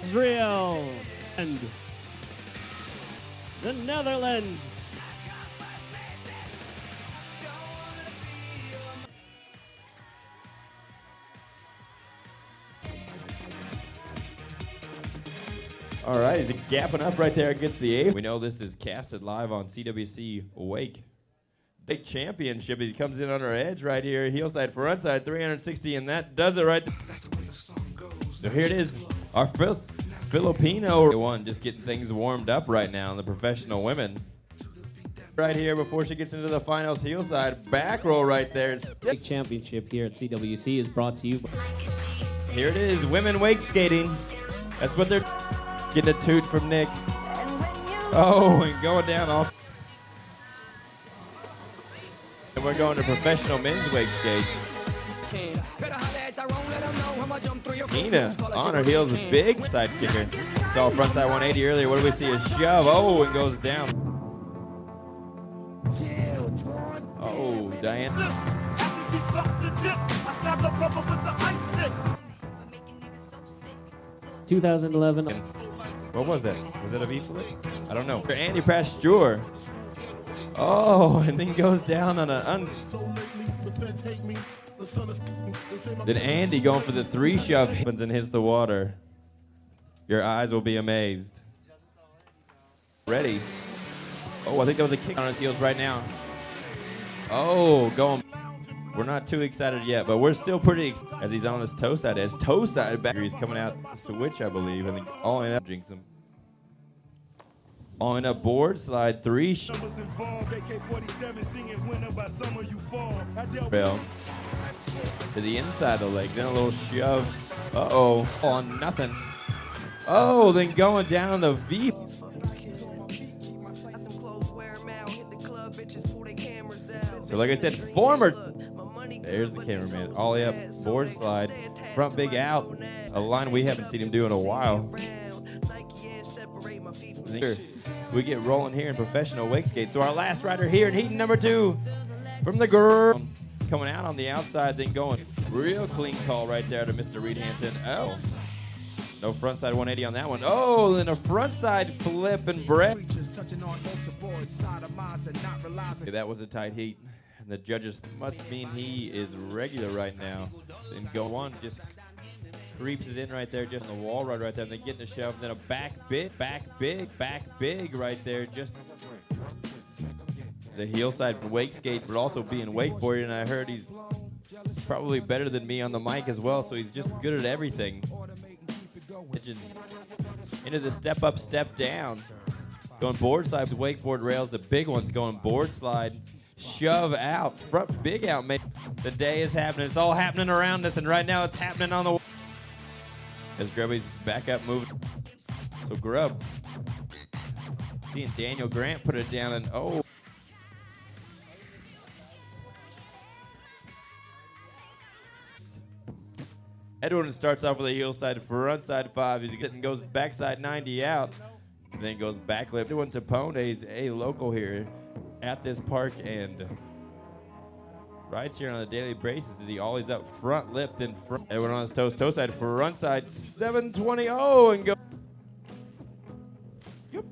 Israel and the Netherlands. All right, he's gapping up right there against the eight. We know this is casted live on CWC Wake. Big championship. He comes in on our edge right here. Heel side, front side, 360, and that does it right there. So here it is, our first Filipino one, just getting things warmed up right now in the professional women. Right here before she gets into the finals, heel side, back roll right there. Big championship here at CWC is brought to you. Here it is, women wake skating. That's what they're getting a toot from Nick. Oh, and going down off. And we're going to professional men's wake skate. Nina on her heels, big side kicker. Saw a frontside 180 earlier. What do we see? A shove. Oh, and goes down. Oh, Diane. 2011. What was that? Was it a V-slip? I don't know. Andy Pasteur. Oh, and then goes down on a Then Andy going for the 3 shove happens and hits the water. Your eyes will be amazed. Ready. Oh, I think that was a kick on his heels right now. Oh, going. We're not too excited yet, but we're still pretty excited as he's on his toe side edge. Toe side back. He's coming out switch, I believe, and all in up jinx him. On a board slide, 3 Fell to the inside of the leg, then a little shove. Uh-oh, on nothing. Oh, then going down the V. So like I said, there's the cameraman. Ollie up, board slide, front big out. A line we haven't seen him do in a while. We get rolling here in professional wake skate. So our last rider here in heat number 2 from the girl. Coming out on the outside, then going. Real clean call right there to Mr. Reed Hansen. Oh, no frontside 180 on that one. Oh, then a frontside flip and break. Okay, that was a tight heat. And the judges must mean he is regular right now. And go on, just creeps it in right there, just on the wall right there, and then getting the shove, and then a back big right there, just the heel side wake skate, but also being wakeboarded, and I heard he's probably better than me on the mic as well, so he's just good at everything. Into the step up, step down. Going board slide, wakeboard rails, the big ones going board slide, shove out, front big out, mate. The day is happening, it's all happening around us, and right now it's happening on the as Grubby's back up moving. So Grub seeing Daniel Grant put it down, and oh. Edwin starts off with a heel side, front side 5. He's getting goes backside 90 out, and then goes back lip. Edwin Tapone's a local here at this park and rides here on a daily basis. He always up front lip, then front. Edwin on his toes, toe side, front side 720. Oh, and go. Yep.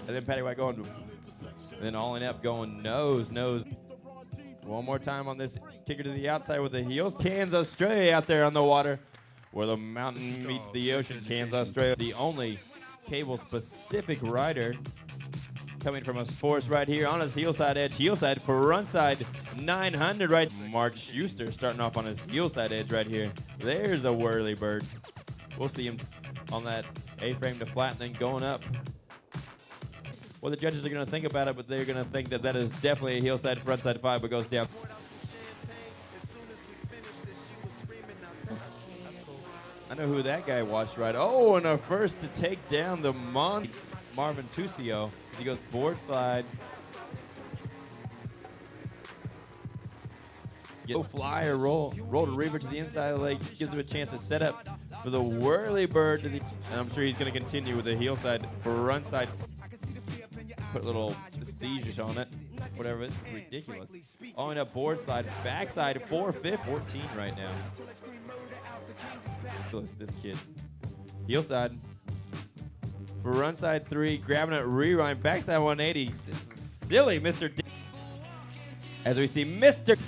And then Patty White going, and then all in up going nose. One more time on this kicker to the outside with the heels. Cairns, Australia out there on the water where the mountain meets the ocean. Cairns, Australia, the only cable-specific rider coming from a force right here on his heel side edge. Heel side, front side, 900 right. Mark Schuster starting off on his heel side edge right here. There's a whirly bird. We'll see him on that A-frame to flat and then going up. Well, the judges are going to think about it, but they're going to think that that is definitely a heel side, front side 5, but goes down. I know who that guy watched right. Oh, and a first to take down the Marvin Tucio. He goes board slide. Go fly or roll to reaver to the inside of the leg. Gives him a chance to set up for the whirly bird. And I'm sure he's going to continue with the heel side, front side. Put a little prestige on it. whatever. It's ridiculous. All up board slide, backside 450, 14 right now. This kid. Heel side. For run side 3, grabbing it, rewind, backside 180. This is silly, Mr. D. As we see Mr.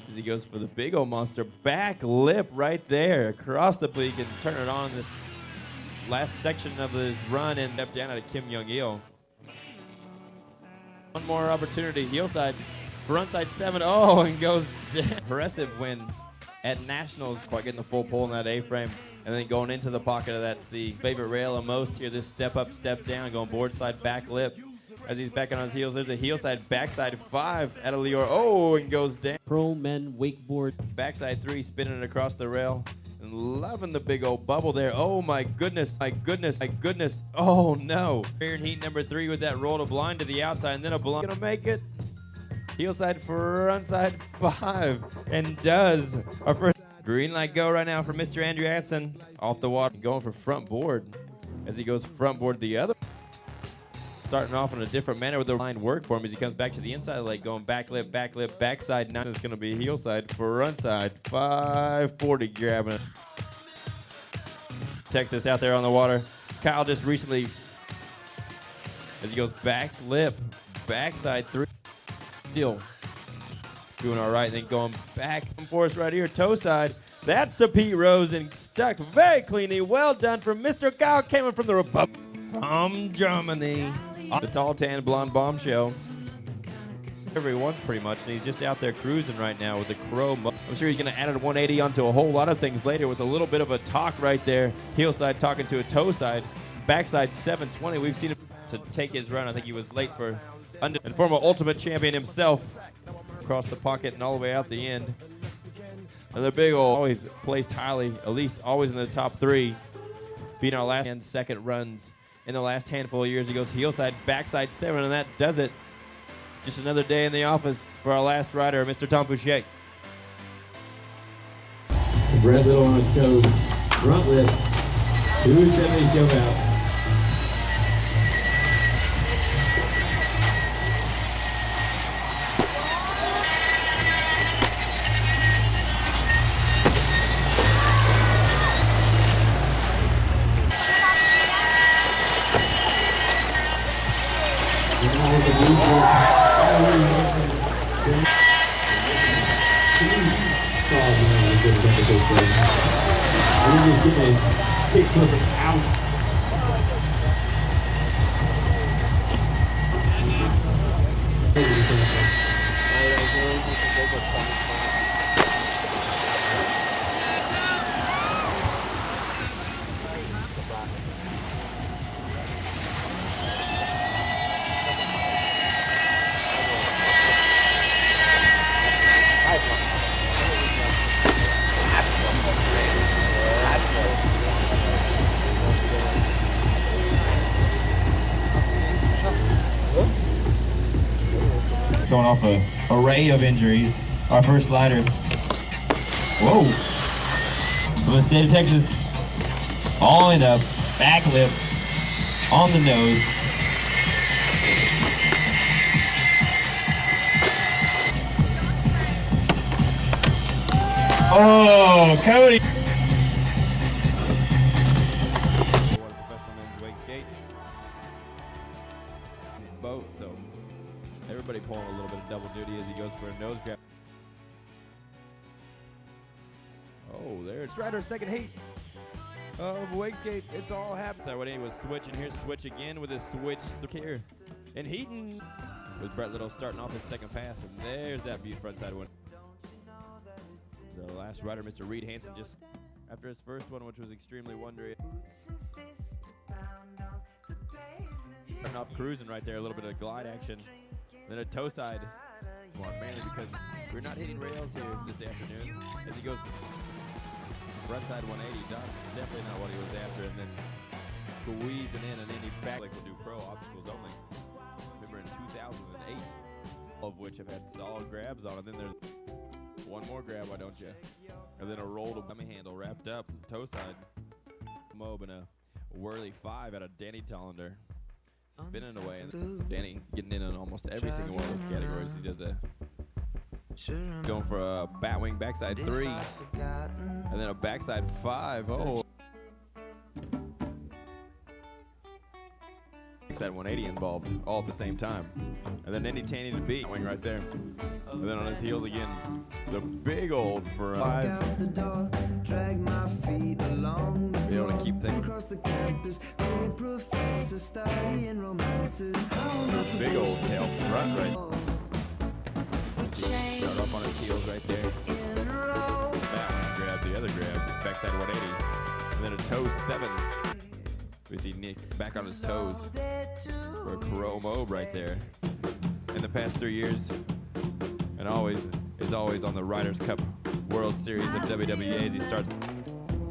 As he goes for the big old monster back lip right there across the blue. He can turn it on this last section of this run and step down out of Kim Young-il. One more opportunity, heel side, front side 7, and goes down. Impressive win at Nationals, quite getting the full pull in that A-frame, and then going into the pocket of that C. Favorite rail of most here, this step up, step down, going board slide, back lip. As he's back on his heels, there's a heel side, backside 5 out of Lior, and goes down. Pro men wakeboard. Backside 3, spinning it across the rail. And loving the big old bubble there. Oh my goodness, my goodness, my goodness. Oh no. Here in heat number 3 with that roll to blind to the outside and then a blind. Gonna make it. Heel side, front side 5. And does. Our first green light go right now for Mr. Andrew Hansen. Off the water, going for front board. As he goes front board the other. Starting off in a different manner with the line work for him as he comes back to the inside of the leg, going back lip, backside. Now it's going to be heel side, front side, 540 grabbing it. Texas out there on the water. Kyle just recently, as he goes back lip, backside 3, still doing all right, then going back and forth right here, toe side. That's a Pete Rose and stuck very cleanly. Well done from Mr. Kyle Kamen from the Republic from Germany. The tall, tan, blonde bombshell. Everyone's pretty much, and he's just out there cruising right now with the crow. I'm sure he's going to add a 180 onto a whole lot of things later with a little bit of a talk right there. Heel side talking to a toe side. Backside 720. We've seen him to take his run. I think he was late for and former Ultimate Champion himself. Across the pocket and all the way out the end. And the big old, always placed highly, at least always in the top 3. Being our last and second runs. In the last handful of years, he goes heel side, backside 7, and that does it. Just another day in the office for our last rider, Mr. Tom Fouché. Brad Little on his toes, front lip, 270 jump out. Going off an array of injuries. Our first rider. Whoa! From the state of Texas. All in up. Back lip. On the nose. Oh, Cody! Professional men's wake skate. Boat, so everybody pulling a little bit of double duty as he goes for a nose grab. Oh, there's Strider's second heat of wake skate. It's all happened. So what he was switching here, switch again with his switch here. And Heaton with Brett Little starting off his second pass, and there's that view front side one. So the last rider, Mr. Reed Hansen, just after his first one, which was extremely wondery. Starting off cruising right there, a little bit of glide action. Then a toe side one, mainly because we're not hitting rails here this afternoon. As he goes front side 180, definitely not what he was after. And then squeezing in an Indy back like we'll do pro obstacles only. Remember in 2008, all of which have had solid grabs on. And then there's one more grab, why don't you? And then a roll to dummy handle wrapped up, toe side. Mob and a whirly 5 out of Danny Tollender. spinning away. And Danny getting in on almost every single one of those categories. He does going for a bat wing backside 3, and then a backside 5. Oh. Backside 180 involved all at the same time. And then Indy Tanny to beat wing right there. And then on his heels again, the big old for 5. Be able to keep things. Big old tail front right. Start up on his heels right there. That one grab, the other grab, backside 180. And then a toe 7. We see Nick back on his toes for a chrome obe right there. In the past 3 years, and always on the Riders Cup World Series of WWA as he starts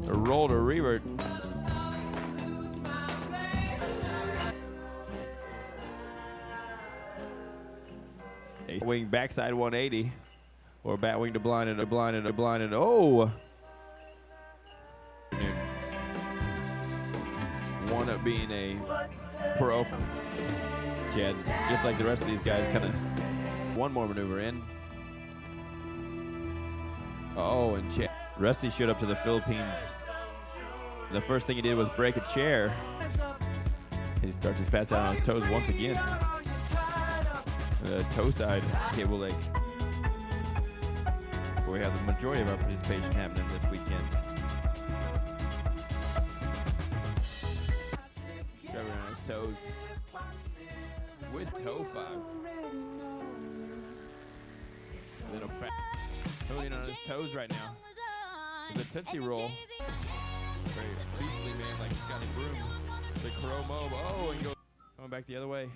to roll to revert. A wing backside 180, or bat wing to blind and a blind and a blind and oh! One up being a pro. Chad, just like the rest of these guys, kind of one more maneuver in. Oh, and Chad. Rusty showed up to the Philippines. The first thing he did was break a chair. He starts his pass down on his toes once again. The toe side cable leg. Where we have the majority of our participation happening this weekend. Trevor on his toes with toe 5. And then a back. Holding on his toes right now. The Tootsie Roll. Very beastly man like Scotty Broom. The Chrome Mob. Oh, and go coming back the other way.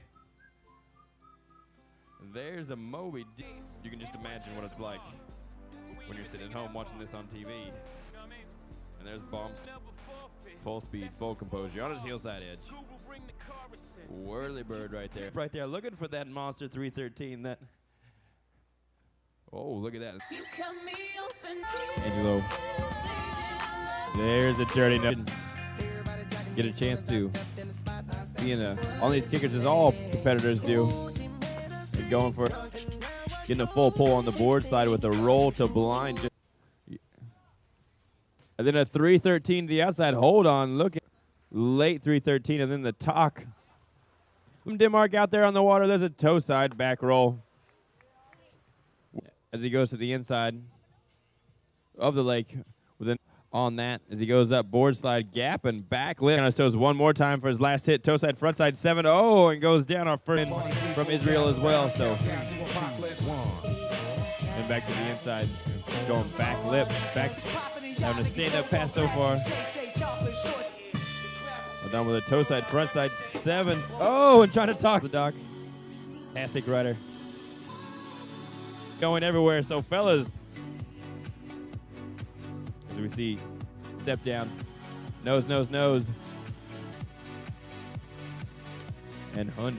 There's a Moby. You can just imagine what it's like when you're sitting at home watching this on TV. And there's Bombs. Full speed, full composure. On his heel side edge. Whirly bird right there. Right there, looking for that monster 313. That. Oh, look at that. Angelo. There's a dirty nut. Get a chance to be in all these kickers, as all competitors do. They're going for getting a full pull on the board side with a roll to blind. And then a 313 to the outside. Hold on. Look at late 313 and then the talk. From Denmark out there on the water. There's a toe side back roll. As he goes to the inside of the lake with an on that as he goes up board slide gap and back lip on his toes one more time for his last hit. Toe side front side 7-0 and goes down our friend from Israel as well. So and back to the inside, going back lip, back having a stand up pass so far. We're done with a toe side front side 7-0 and trying to talk the doc. Fantastic rider. Going everywhere. So fellas, as we see, step down, nose, nose, nose, and Hun.